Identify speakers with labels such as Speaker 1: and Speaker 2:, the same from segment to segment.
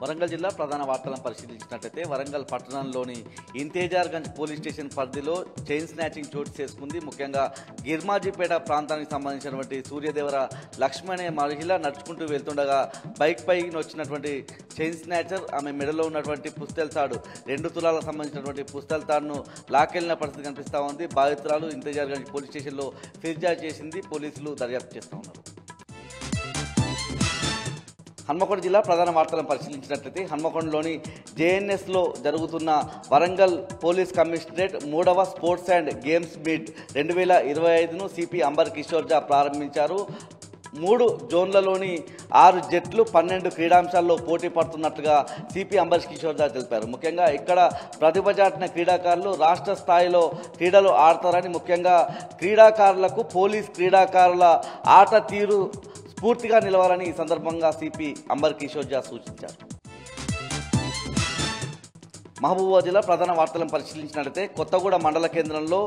Speaker 1: వరంగల్ జిల్లా ప్రధాన వార్తలను పరిశీలించినట్లయితే వరంగల్ పట్టణంలోని ఇంతేజార్గంజ్ పోలీస్ స్టేషన్ పరిధిలో చైన్ స్నాచింగ్ చోటు చేసుకుంది. ముఖ్యంగా గిర్మాజీపేట ప్రాంతానికి సంబంధించినటువంటి సూర్యదేవర లక్ష్మి అనే మహిళ నడుచుకుంటూ వెళ్తుండగా బైక్ పై వచ్చినటువంటి చైన్ స్నాచర్ ఆమె మెడలో ఉన్నటువంటి పుస్తెల తాడు 2 తులాలకు సంబంధించినటువంటి పుస్తెల తాడును లాక్కెళ్లిన పరిస్థితి కనిపిస్తూ ఉంది. బాధితురాలు ఇంతేజార్గంజ్ పోలీస్ స్టేషన్లో ఫిర్యాదు చేసింది. పోలీసులు దర్యాప్తు చేస్తూ ఉన్నారు. హన్మకొండ జిల్లా ప్రధాన వార్తలను పరిశీలించినట్లయితే హన్మకొండలోని జేఎన్ఎస్లో జరుగుతున్న వరంగల్ పోలీస్ కమిషనరేట్ 3వ స్పోర్ట్స్ అండ్ గేమ్స్ మీట్ 2025ను సిపి అంబర్ కిషోర్ జా ప్రారంభించారు. 3 జోన్లలోని 6 జట్లు 12 క్రీడాంశాల్లో పోటీ పడుతున్నట్లుగా సిపి అంబర్ కిషోర్ జా తెలిపారు. ముఖ్యంగా ఇక్కడ ప్రతిభ చాటిన క్రీడాకారులు రాష్ట్ర స్థాయిలో క్రీడలు ఆడతారని, ముఖ్యంగా క్రీడాకారులకు పోలీస్ క్రీడాకారుల ఆట తీరు స్ఫూర్తిగా నిలవాలని ఈ సందర్భంగా సిపి అంబర్ కిషోర్ జా సూచించారు. మహబూబాబాద్ జిల్లా ప్రధాన వార్తలను పరిశీలించినట్లయితే కొత్తగూడ మండల కేంద్రంలో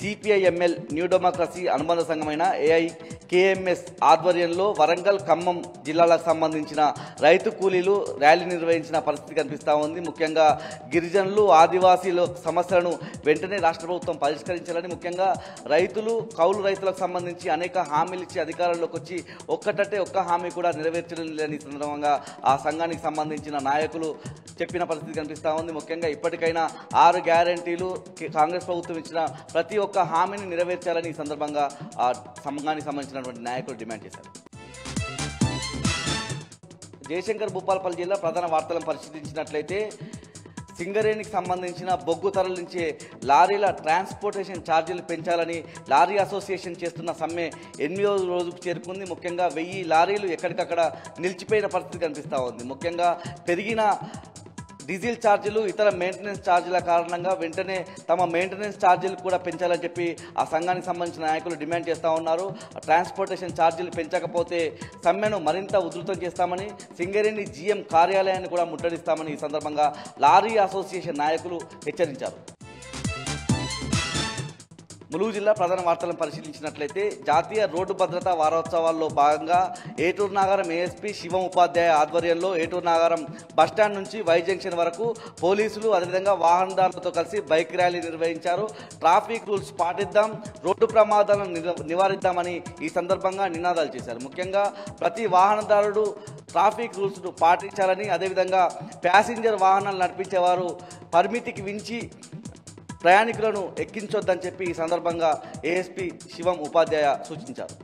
Speaker 1: సిపిఐఎంఎల్ న్యూ డెమోక్రసీ అనుబంధ సంఘమైన ఏఐకేఎంఎస్ ఆధ్వర్యంలో వరంగల్ ఖమ్మం జిల్లాలకు సంబంధించిన రైతు కూలీలు ర్యాలీ నిర్వహించిన పరిస్థితి కనిపిస్తూ ఉంది. ముఖ్యంగా గిరిజనులు ఆదివాసీల సమస్యలను వెంటనే రాష్ట్ర ప్రభుత్వం పరిష్కరించాలని, ముఖ్యంగా రైతులు కౌలు రైతులకు సంబంధించి అనేక హామీలు ఇచ్చి అధికారంలోకి వచ్చి ఒక్క హామీ కూడా నెరవేర్చడం లేని సందర్భంగా ఆ సంఘానికి సంబంధించిన నాయకులు చెప్పిన పరిస్థితి కనిపిస్తూ ఉంది. ముఖ్యంగా ఇప్పటికైనా 6 గ్యారంటీలు కాంగ్రెస్ ప్రభుత్వం ఇచ్చిన ప్రతి ఒక్క హామీని నెరవేర్చాలని ఈ సందర్భంగా ఆ సంఘానికి సంబంధించినటువంటి నాయకులు డిమాండ్ చేశారు. జయశంకర్ భూపాలపల్లి జిల్లా ప్రధాన వార్తలను పరిశీలించినట్లయితే సింగరేణికి సంబంధించిన బొగ్గు తరలించే లారీల ట్రాన్స్పోర్టేషన్ ఛార్జీలు పెంచాలని లారీ అసోసియేషన్ చేస్తున్న సమ్మె 8వ రోజుకు చేరుకుంది. ముఖ్యంగా 1000 లారీలు ఎక్కడికక్కడ నిలిచిపోయిన పరిస్థితి కనిపిస్తూ ఉంది. ముఖ్యంగా పెరిగిన డీజిల్ ఛార్జీలు ఇతర మెయింటెనెన్స్ ఛార్జీల కారణంగా వెంటనే తమ మెయింటెనెన్స్ ఛార్జీలు కూడా పెంచాలని చెప్పి ఆ సంఘానికి సంబంధించిన నాయకులు డిమాండ్ చేస్తూ ఉన్నారు. ట్రాన్స్పోర్టేషన్ ఛార్జీలు పెంచకపోతే సమ్మెను మరింత ఉధృతం చేస్తామని, సింగరేణి జీఎం కార్యాలయాన్ని కూడా ముట్టడిస్తామని ఈ సందర్భంగా లారీ అసోసియేషన్ నాయకులు హెచ్చరించారు. ములుగు జిల్లా ప్రధాన వార్తలను పరిశీలించినట్లయితే జాతీయ రోడ్డు భద్రతా వారోత్సవాల్లో భాగంగా ఏటూరు నాగారం ఏఎస్పీ శివం ఉపాధ్యాయ ఆధ్వర్యంలో ఏటూరు నాగారం బస్టాండ్ నుంచి వై జంక్షన్ వరకు పోలీసులు అదేవిధంగా వాహనదారులతో కలిసి బైక్ ర్యాలీ నిర్వహించారు. ట్రాఫిక్ రూల్స్ పాటిద్దాం, రోడ్డు ప్రమాదాలను నివారిద్దామని ఈ సందర్భంగా నినాదాలు చేశారు. ముఖ్యంగా ప్రతి వాహనదారుడు ట్రాఫిక్ రూల్స్ను పాటించాలని, అదేవిధంగా ప్యాసింజర్ వాహనాలు నడిపించేవారు పరిమితికి మించి ప్రయాణికులను ఎక్కించొద్దని చెప్పి ఈ సందర్భంగా ఏఎస్పీ శివం ఉపాధ్యాయ సూచించారు.